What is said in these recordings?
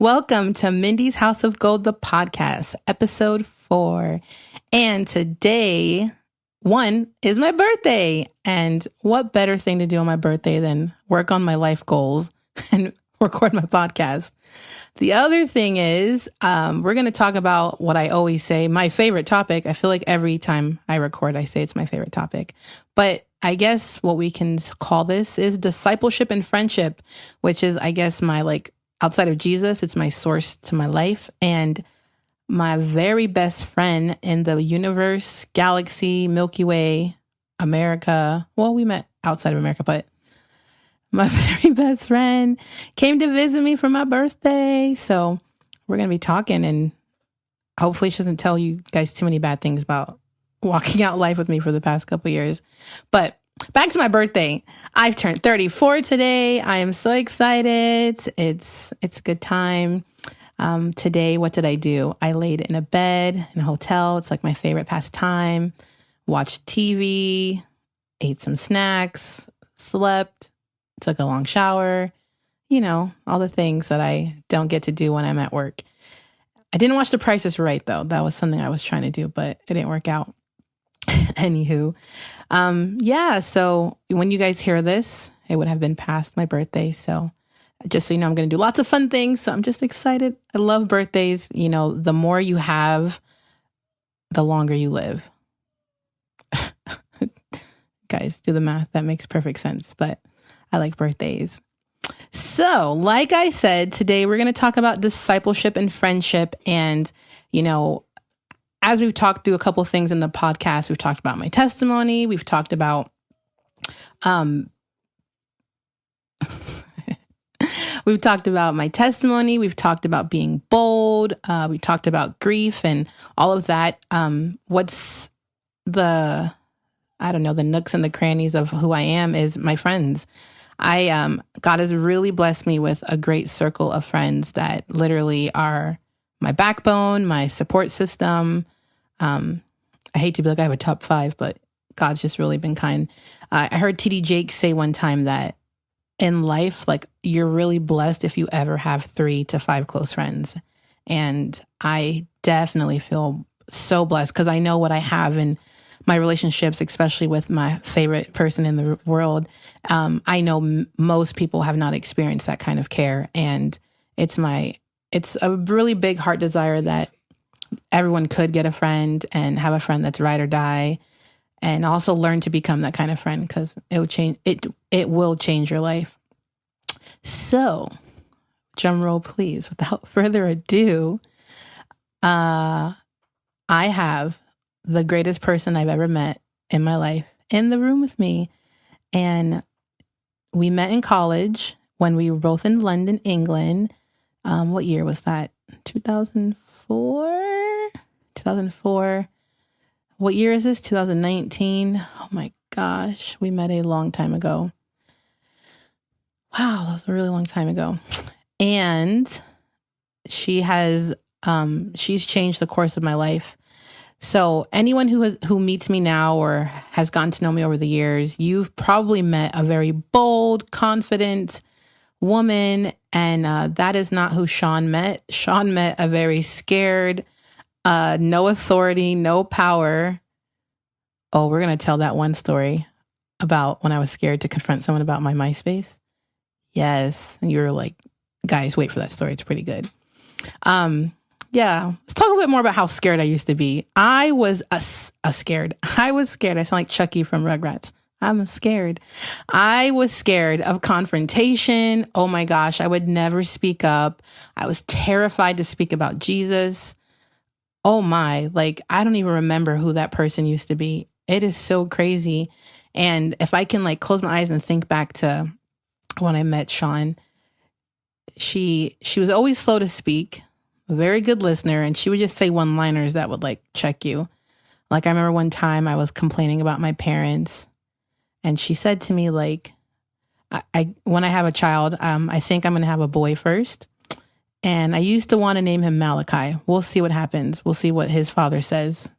Welcome to Mindy's House of Gold, the podcast, episode 4. And today, is my birthday. And what better thing to do on my birthday than work on my life goals and record my podcast? The other thing is, we're going to talk about what I always say, my favorite topic. I feel like every time I record, I say it's my favorite topic. But I guess what we can call this is discipleship and friendship, which is, I guess, my outside of Jesus, it's my source to my life. And my very best friend in the universe, galaxy, Milky Way, America. Well, we met outside of America, but my very best friend came to visit me for my birthday. So we're going to be talking, and hopefully she doesn't tell you guys too many bad things about walking out life with me for the past couple of years. But back to my birthday. I've turned 34 today. I am so excited. It's a good time. Today, what did I do? I laid in a bed in a hotel. It's like my favorite pastime. Watched TV, ate some snacks, slept, took a long shower. You know, all the things that I don't get to do when I'm at work. I didn't watch The Price is Right, though. That was something I was trying to do, but it didn't work out. Anywho, so when you guys hear this, it would have been past my birthday. So just so you know, I'm going to do lots of fun things. So I'm just excited. I love birthdays. You know, the more you have, the longer you live. Guys, do the math. That makes perfect sense. But I like birthdays. So like I said, today we're going to talk about discipleship and friendship. And, you know, as we've talked through a couple of things in the podcast, we've talked about my testimony. We've talked about, we've talked about my testimony. We've talked about being bold. We talked about grief and all of that. What's the nooks and the crannies of who I am is my friends. God has really blessed me with a great circle of friends that literally are my backbone, my support system. I hate to be like I have a top 5, but God's just really been kind. I heard TD Jakes say one time that in life, you're really blessed if you ever have 3 to 5 close friends. And I definitely feel so blessed because I know what I have in my relationships, especially with my favorite person in the world. I know most people have not experienced that kind of care. And it's a really big heart desire that everyone could get a friend and have a friend that's ride or die, and also learn to become that kind of friend because it will change your life. So, drum roll, please. Without further ado, I have the greatest person I've ever met in my life in the room with me. And we met in college when we were both in London, England. What year was that? 2004? 2004. What year is this? 2019. Oh my gosh. We met a long time ago. Wow, that was a really long time ago. And she's changed the course of my life. So anyone who meets me now or has gotten to know me over the years, you've probably met a very bold, confident woman. And that is not who Sean met. Sean met a very scared, no authority, no power. Oh, we're going to tell that one story about when I was scared to confront someone about my MySpace. Yes. And you were like, guys, wait for that story. It's pretty good. Let's talk a little bit more about how scared I used to be. I was scared. I was scared. I sound like Chucky from Rugrats. I'm scared. I was scared of confrontation. Oh my gosh, I would never speak up. I was terrified to speak about Jesus. Oh my, I don't even remember who that person used to be. It is so crazy. And if I can close my eyes and think back to when I met Sean, she was always slow to speak, a very good listener, and she would just say one-liners that would check you. I remember one time I was complaining about my parents, and she said to me, when I have a child, I think I'm going to have a boy first. And I used to want to name him Malachi. We'll see what happens. We'll see what his father says,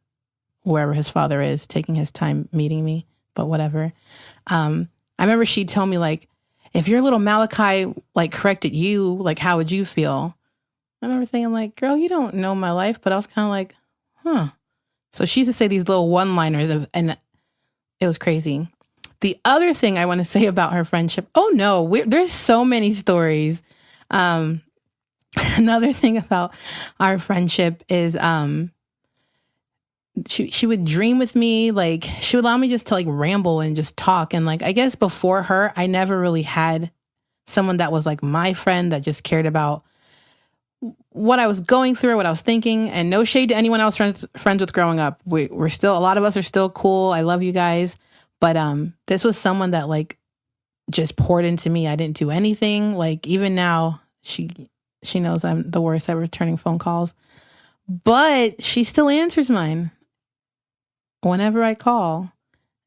wherever his father is, taking his time meeting me, but whatever. I remember she told me, if your little Malachi, corrected you, how would you feel? I remember thinking like, girl, you don't know my life. But I was kind of like, huh. So she used to say these little one-liners and it was crazy. The other thing I want to say about her friendship, there's so many stories. Another thing about our friendship is she would dream with me. Like, she would allow me just to like ramble and just talk. And like, I guess before her, I never really had someone that was like my friend that just cared about what I was going through, what I was thinking. And no shade to anyone else friends with growing up. We're still, a lot of us are still cool. I love you guys. But this was someone that like just poured into me. I didn't do anything. Like, even now, she knows I'm the worst at returning phone calls. But she still answers mine whenever I call.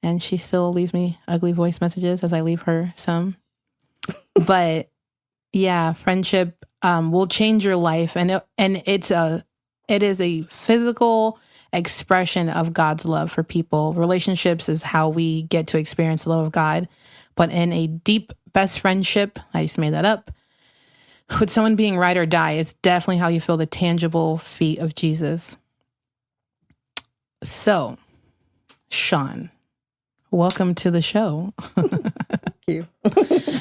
And she still leaves me ugly voice messages as I leave her some. But yeah, friendship will change your life. And it is a physical expression of God's love for people. Relationships is how we get to experience the love of God. But in a deep best friendship, I just made that up, with someone being ride or die, it's definitely how you feel the tangible feet of Jesus. So, Sean, welcome to the show. Thank you.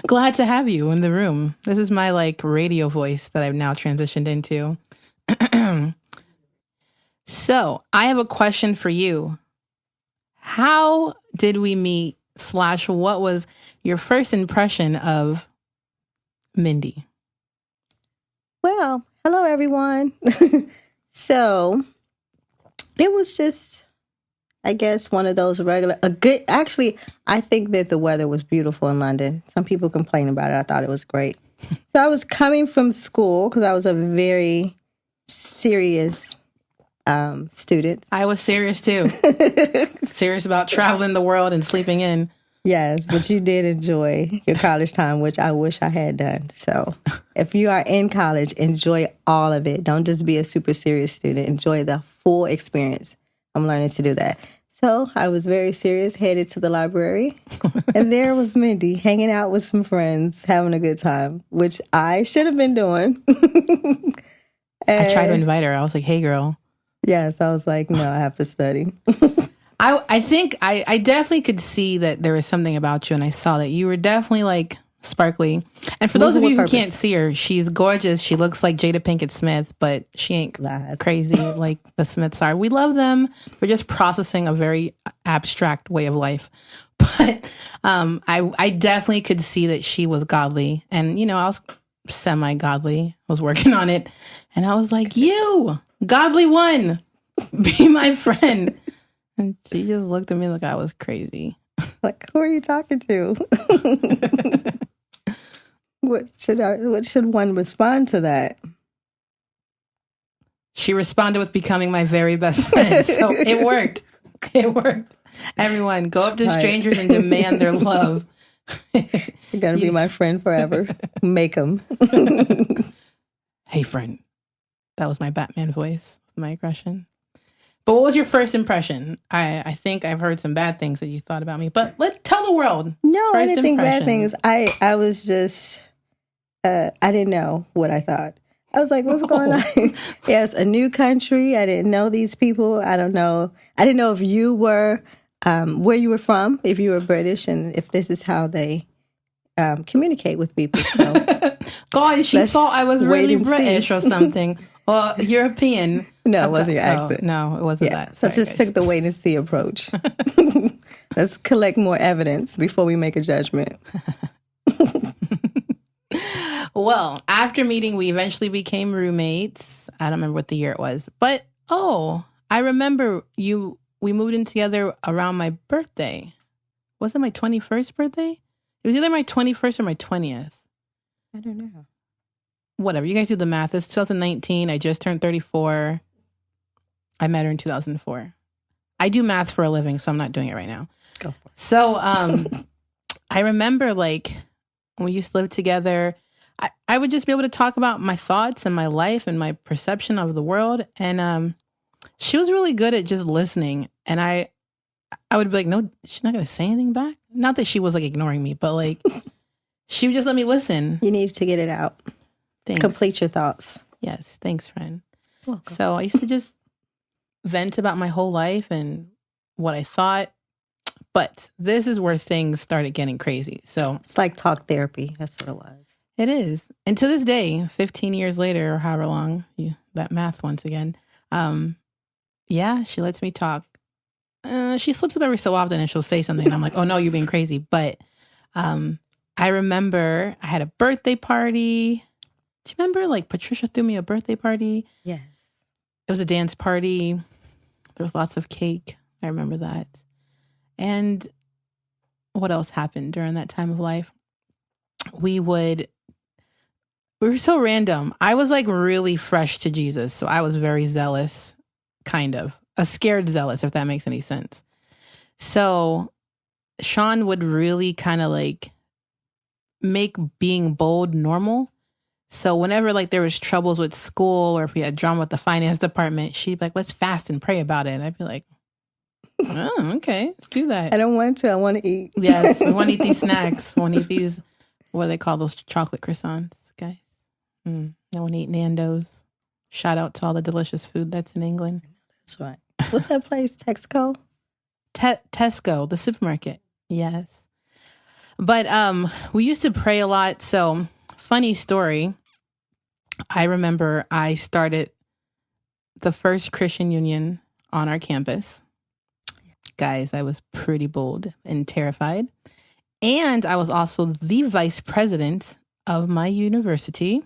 Glad to have you in the room. This is my like radio voice that I've now transitioned into. So, I have a question for you. How did we meet / what was your first impression of Minde? Well, hello, everyone. So it was just, I guess, one of those actually, I think that the weather was beautiful in London. Some people complain about it. I thought it was great. So I was coming from school because I was a very serious student. I was serious too. Serious about traveling the world and sleeping in. Yes, but you did enjoy your college time, which I wish I had done. So if you are in college, enjoy all of it. Don't just be a super serious student. Enjoy the full experience. I'm learning to do that. So I was very serious, headed to the library. And there was Minde hanging out with some friends, having a good time, which I should have been doing. I tried to invite her. I was like, hey, girl. Yes, I was like, no, I have to study. I think I definitely could see that there was something about you, and I saw that you were definitely like sparkly. And for those of you who can't see her, she's gorgeous. She looks like Jada Pinkett Smith, but she ain't crazy like the Smiths are. We love them. We're just processing a very abstract way of life. But I definitely could see that she was godly, and you know, I was semi-godly. I was working on it, and I was like, "You, godly one, be my friend." And she just looked at me like I was crazy. Like, who are you talking to? What should one respond to that? She responded with becoming my very best friend. So it worked. It worked. Everyone, go up to strangers and demand their love. You gotta be my friend forever. Make them. Hey, friend. That was my Batman voice, my aggression. But what was your first impression? I think I've heard some bad things that you thought about me, but let's tell the world. No, I didn't think bad things. I was just, I didn't know what I thought. I was like, what's going on? Yes, a new country. I didn't know these people. I don't know. I didn't know if you were, where you were from, if you were British, and if this is how they communicate with people. So God, she thought I was really British or something. Or European. No, it wasn't your accent. No, it wasn't that. Sorry, so just took the wait and see approach. Let's collect more evidence before we make a judgment. Well, after meeting, we eventually became roommates. I don't remember what the year it was. But, I remember we moved in together around my birthday. Was it my 21st birthday? It was either my 21st or my 20th. I don't know. Whatever, you guys do the math. It's 2019. I just turned 34. I met her in 2004. I do math for a living, so I'm not doing it right now. Go for it. So I remember like when we used to live together, I would just be able to talk about my thoughts and my life and my perception of the world. And she was really good at just listening. And I would be like, no, she's not going to say anything back. Not that she was like ignoring me, but like she would just let me listen. You need to get it out. Thanks. Complete your thoughts. Yes. Thanks, friend. Welcome. So I used to just vent about my whole life and what I thought. But this is where things started getting crazy. So It's like talk therapy. That's what it was. it is. And to this day, 15 years later, or however long, that math once again, yeah, she lets me talk. She slips up every so often and she'll say something. And I'm like, oh no, you're being crazy. But I remember I had a birthday party. Do you remember like Patricia threw me a birthday party? Yes. It was a dance party. There was lots of cake. I remember that. And what else happened during that time of life? We were so random. I was like really fresh to Jesus. So I was very zealous, kind of a scared zealous, if that makes any sense. So Sean would really kind of like make being bold normal. So whenever like there was troubles with school or if we had drama with the finance department, she'd be like, let's fast and pray about it. And I'd be like, oh, okay, let's do that. I don't want to. I want to eat. Yes, we want to eat these snacks. We want to eat these, what do they call those chocolate croissants, guys? I want to eat Nando's. Shout out to all the delicious food that's in England. That's right. What's that place? Texaco? Tesco, the supermarket. Yes. But we used to pray a lot. So funny story. I remember I started the first Christian union on our campus. Guys, I was pretty bold and terrified. And I was also the vice president of my university.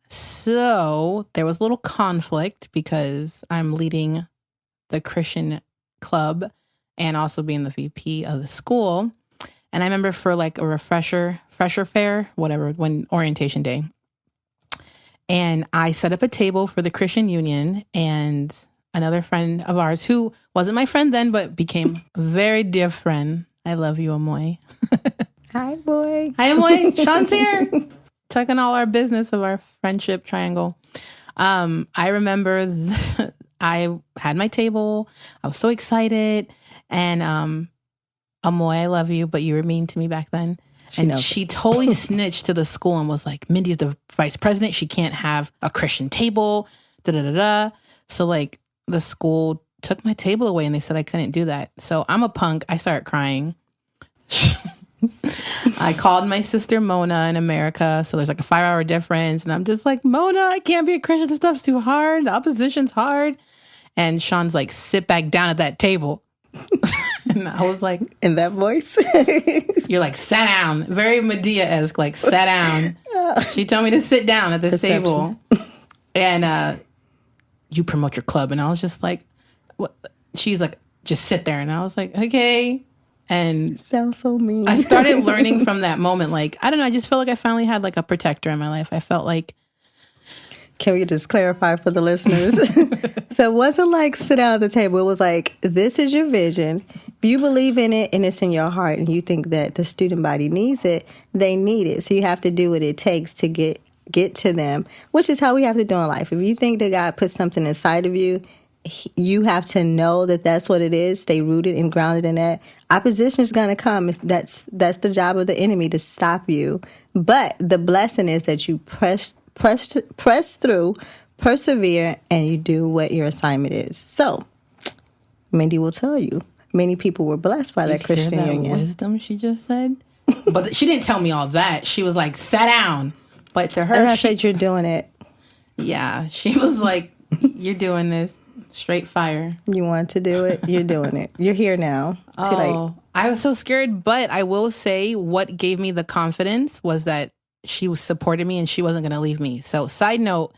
So there was a little conflict because I'm leading the Christian club and also being the VP of the school. And I remember for like a fresher fair, whatever, when orientation day. And I set up a table for the Christian Union, and another friend of ours who wasn't my friend then, but became a very dear friend. I love you, Amoy. Hi, boy. Hi, Amoy. Sean's here. Tucking all our business of our friendship triangle. I remember I had my table. I was so excited. And Amoy, I love you, but you were mean to me back then. She totally snitched to the school and was like, Mindy's the vice president. She can't have a Christian table. Da-da-da-da. So like the school took my table away and they said I couldn't do that. So I'm a punk. I started crying. I called my sister Mona in America. So there's like a 5-hour difference. And I'm just like, Mona, I can't be a Christian. This stuff's too hard. The opposition's hard. And Sean's like, sit back down at that table. And I was like, in that voice? You're like, sat down. Very Medea-esque, like, sat down. She told me to sit down at this table. And you promote your club. And I was just like, what? She's like, just sit there. And I was like, okay. And sounds so mean. I started learning from that moment. Like, I don't know. I just felt like I finally had like a protector in my life. I felt like. Can we just clarify for the listeners? So it wasn't like sit down at the table. It was like, this is your vision. If you believe in it and it's in your heart and you think that the student body needs it, they need it. So you have to do what it takes to get to them, which is how we have to do in life. If you think that God put something inside of you, you have to know that that's what it is. Stay rooted and grounded in that. Opposition is going to come. That's the job of the enemy, to stop you. But the blessing is that you press through, persevere, and you do what your assignment is. So, Mindy will tell you, many people were blessed by that Christian union. Wisdom she just said, but she didn't tell me all that. She was like, "Sit down." But to her, and I said, "You're doing it." Yeah, she was like, "You're doing this." Straight fire. You want to do it. You're doing it. You're here now. Too late. I was so scared, but I will say what gave me the confidence was that she supported me and she wasn't going to leave me. So side note,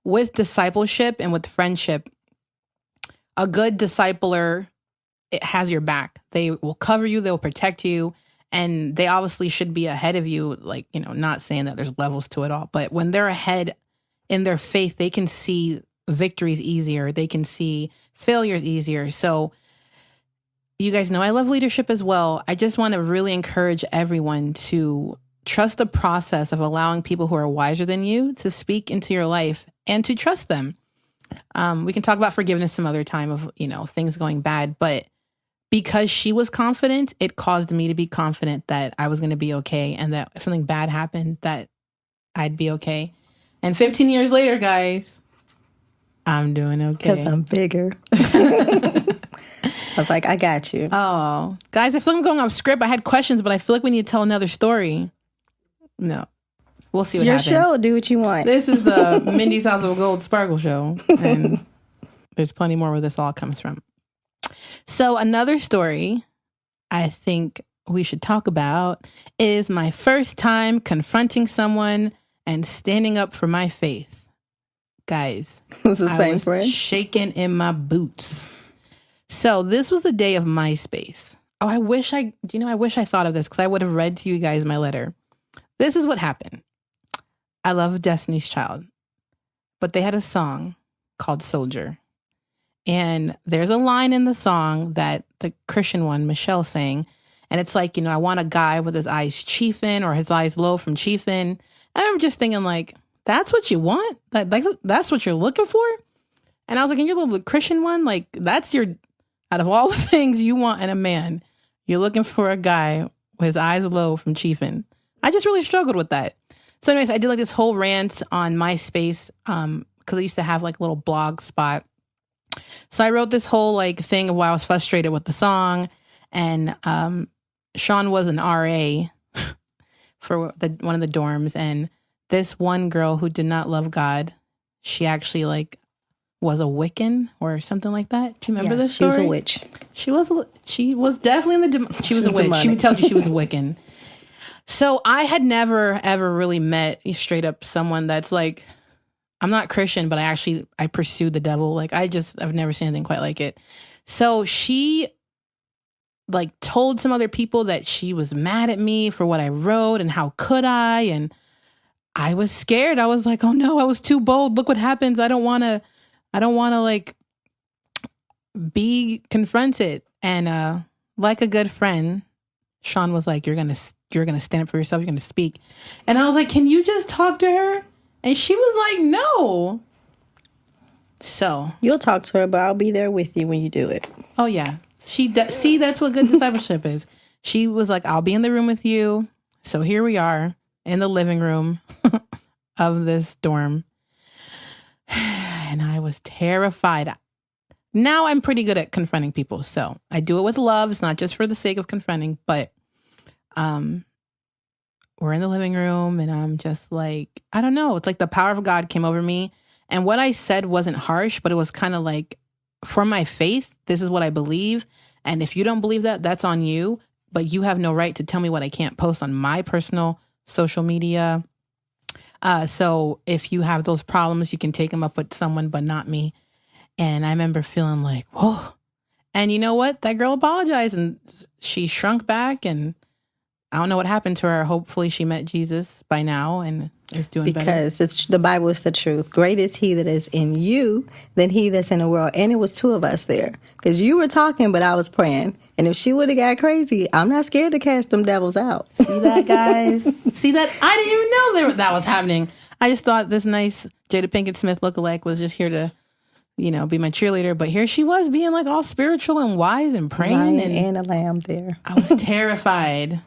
with discipleship and with friendship, a good discipler, it has your back. They will cover you. They'll protect you. And they obviously should be ahead of you. Like, not saying that there's levels to it all, but when they're ahead in their faith, they can see victories easier. They can see failures easier. So you guys know I love leadership as well. I just want to really encourage everyone to trust the process of allowing people who are wiser than you to speak into your life and to trust them. We can talk about forgiveness some other time of, things going bad, but because she was confident, it caused me to be confident that I was going to be okay and that if something bad happened, that I'd be okay. And 15 years later, guys, I'm doing okay. Because I'm bigger. I was like, I got you. Oh, guys, I feel like I'm going off script. I had questions, but I feel like we need to tell another story. No. We'll see what happens. It's your show. Do what you want. This is the Mindy's House of Gold Sparkle Show. And there's plenty more where this all comes from. So another story I think we should talk about is my first time confronting someone and standing up for my faith. Guys, was the I same was friend? shaking in my boots. So this was the day of MySpace. Oh, I wish I thought of this because I would have read to you guys my letter. This is what happened. I love Destiny's Child, but they had a song called Soldier. And there's a line in the song that the Christian one, Michelle, sang. And it's like, I want a guy with his eyes chiefing or his eyes low from chiefing. I remember just thinking like, that's what you want? Like that's what you're looking for? And I was like, and you're the Christian one? Like that's out of all the things you want in a man, you're looking for a guy with his eyes low from chiefing. I just really struggled with that. So anyways, I did like this whole rant on MySpace because I used to have like a little blog spot. So I wrote this whole like thing of why I was frustrated with the song. And Sean was an RA for one of the dorms. And this one girl who did not love God, she actually like was a Wiccan or something like that. Do you remember this story? She was a witch. She was definitely she was a witch. Demonic. She would tell you she was a Wiccan. So I had never, ever really met straight up someone that's like, I'm not Christian, but I pursued the devil. Like I've never seen anything quite like it. So she like told some other people that she was mad at me for what I wrote and how could I? And I was scared. I was like, oh no, I was too bold. Look what happens. I don't want to like be confronted. And like a good friend, Sean was like, you're going to stand up for yourself. You're going to speak. And I was like, can you just talk to her? And she was like, no. So you'll talk to her, but I'll be there with you when you do it. Oh yeah. See, that's what good discipleship is. She was like, I'll be in the room with you. So here we are in the living room of this dorm. And I was terrified. Now I'm pretty good at confronting people. So I do it with love. It's not just for the sake of confronting, but we're in the living room and I'm just like, I don't know. It's like the power of God came over me. And what I said wasn't harsh, but it was kind of like, for my faith, this is what I believe. And if you don't believe that, that's on you. But you have no right to tell me what I can't post on my personal social media. So if you have those problems, you can take them up with someone, but not me. And I remember feeling like, whoa. And you know what? That girl apologized and she shrunk back and I don't know what happened to her. Hopefully she met Jesus by now and is doing better. Because the Bible is the truth. Great is he that is in you than he that's in the world. And it was two of us there. Because you were talking, but I was praying. And if she would have got crazy, I'm not scared to cast them devils out. See that, guys? See that? I didn't even know that was happening. I just thought this nice Jada Pinkett Smith lookalike was just here to, be my cheerleader. But here she was being like all spiritual and wise and praying. And a lamb there. I was terrified.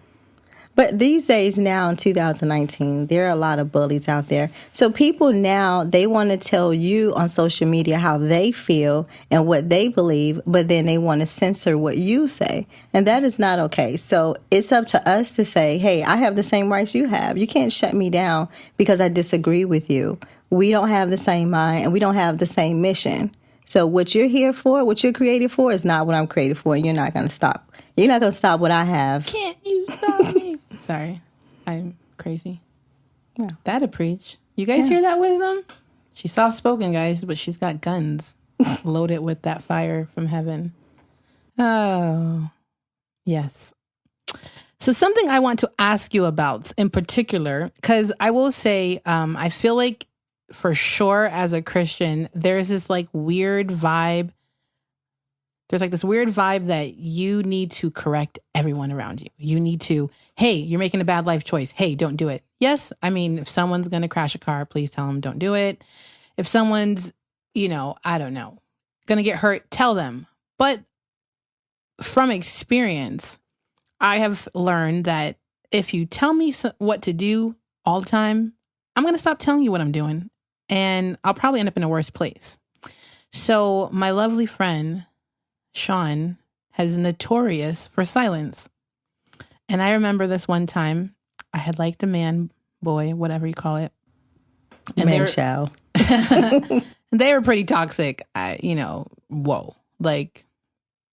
But these days now in 2019, there are a lot of bullies out there. So people now, they want to tell you on social media how they feel and what they believe, but then they want to censor what you say. And that is not okay. So it's up to us to say, hey, I have the same rights you have. You can't shut me down because I disagree with you. We don't have the same mind and we don't have the same mission. So what you're here for, what you're created for is not what I'm created for. And you're not going to stop. You're not going to stop what I have. Can't you stop me? Sorry, I'm crazy. Yeah. That'd preach. You guys hear that wisdom? She's soft-spoken, guys, but she's got guns loaded with that fire from heaven. Oh, yes. So something I want to ask you about in particular, because I will say, I feel like for sure as a Christian, there's this like weird vibe. There's like this weird vibe that you need to correct everyone around you. You need to, hey, you're making a bad life choice. Hey, don't do it. Yes, I mean, if someone's going to crash a car, please tell them don't do it. If someone's, I don't know, going to get hurt, tell them. But from experience, I have learned that if you tell me what to do all the time, I'm going to stop telling you what I'm doing, and I'll probably end up in a worse place. So my lovely friend, Sean, is notorious for silence. And I remember this one time I had liked a man, boy, whatever you call it. And Chow. They were pretty toxic. Whoa. Like,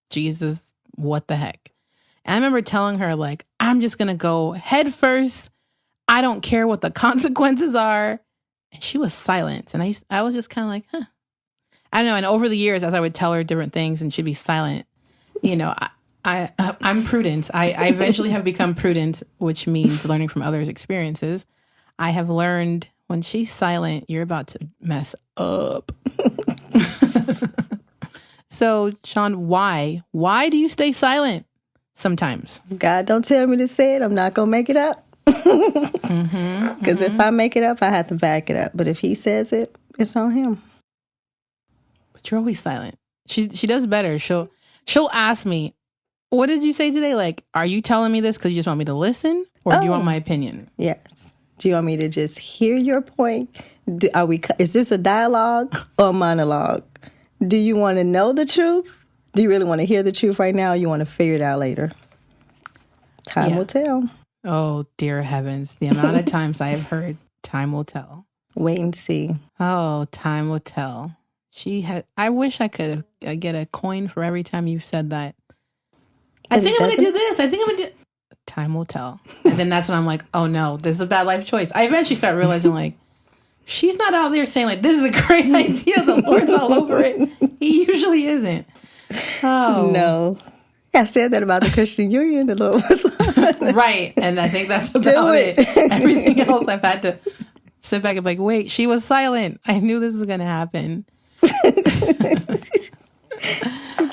Jesus, what the heck? And I remember telling her, like, I'm just going to go head first. I don't care what the consequences are. And she was silent. And I was just kind of like, huh. I don't know. And over the years, as I would tell her different things and she'd be silent, I'm prudent. I eventually have become prudent, which means learning from others' experiences. I have learned when she's silent, you're about to mess up. So, Sean, why? Why do you stay silent sometimes? God don't tell me to say it. I'm not going to make it up. Because if I make it up, I have to back it up. But if he says it, it's on him. But you're always silent. She does better. She'll ask me, what did you say today? Like, are you telling me this because you just want me to listen? Or do you want my opinion? Yes. Do you want me to just hear your point? Is this a dialogue or a monologue? Do you want to know the truth? Do you really want to hear the truth right now? Or you want to figure it out later? Time will tell. Oh, dear heavens. The amount of times I have heard, time will tell. Wait and see. Oh, time will tell. I wish I could get a coin for every time you've said that. I think I'm going to do this. I think I'm going to do... Time will tell. And then that's when I'm like, oh no, this is a bad life choice. I eventually start realizing, like, she's not out there saying, like, this is a great idea. The Lord's all over it. He usually isn't. Oh. No. I said that about the Christian Union. The Lord was right. And I think that's about it. Everything else I've had to sit back and be like, wait, she was silent. I knew this was going to happen. You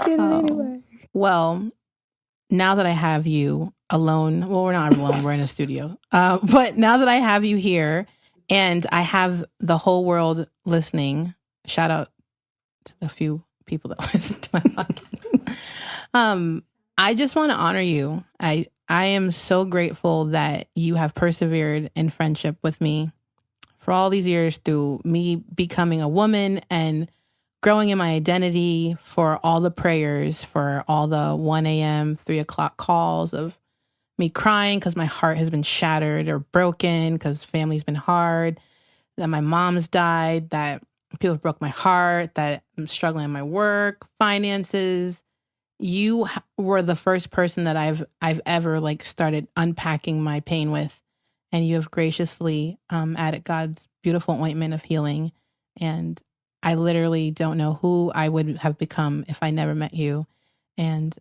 did it anyway. Well, now that I have you alone, well, we're not alone, we're in a studio. But now that I have you here and I have the whole world listening, shout out to the few people that listen to my podcast. I just want to honor you. I am so grateful that you have persevered in friendship with me for all these years through me becoming a woman and growing in my identity, for all the prayers, for all the 1 a.m., 3 o'clock calls of me crying because my heart has been shattered or broken because family's been hard, that my mom's died, that people broke my heart, that I'm struggling in my work, finances. You were the first person that I've ever like started unpacking my pain with, and you have graciously added God's beautiful ointment of healing. And I literally don't know who I would have become if I never met you. And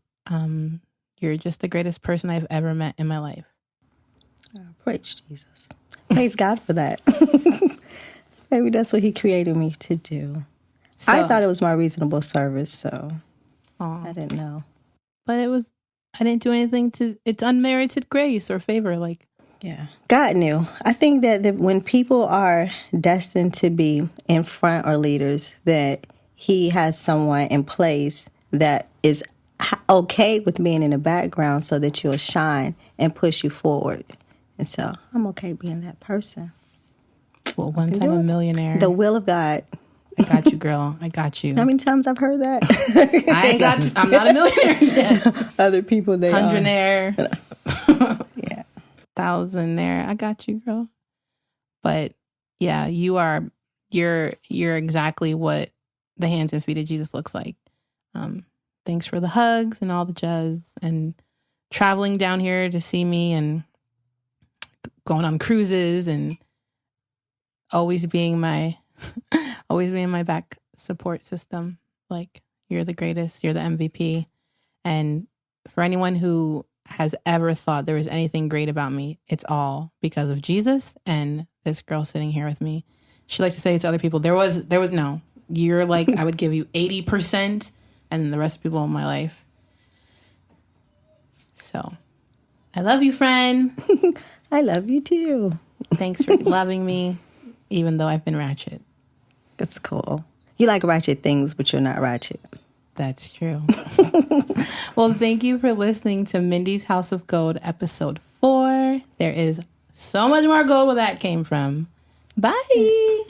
you're just the greatest person I've ever met in my life. Oh, praise Jesus. Praise God for that. Maybe that's what he created me to do. So, I thought it was my reasonable service, so I didn't know. But I didn't do anything it's unmerited grace or favor. Like, yeah, God knew. I think that when people are destined to be in front or leaders, that he has someone in place that is okay with being in the background so that you'll shine and push you forward. And so I'm okay being that person. Well, once I'm a millionaire. The will of God. I got you, girl. I got you. How many times I've heard that? I'm not a millionaire yet. Other people, they Hundredaire. Yeah. Thousandaire. I got you, girl. But yeah, you're exactly what the hands and feet of Jesus looks like. Thanks for the hugs and all the jazz and traveling down here to see me and going on cruises and always being my back support system. Like, you're the greatest, you're the MVP. And for anyone who has ever thought there was anything great about me, it's all because of Jesus and this girl sitting here with me. She likes to say to other people, there was no, you're like, I would give you 80% and the rest of people in my life. So I love you, friend. I love you too. Thanks for loving me, even though I've been ratchet. That's cool. You like ratchet things, but you're not ratchet. That's true. Well, thank you for listening to Mindy's House of Gold, episode 4. There is so much more gold where that came from. Bye.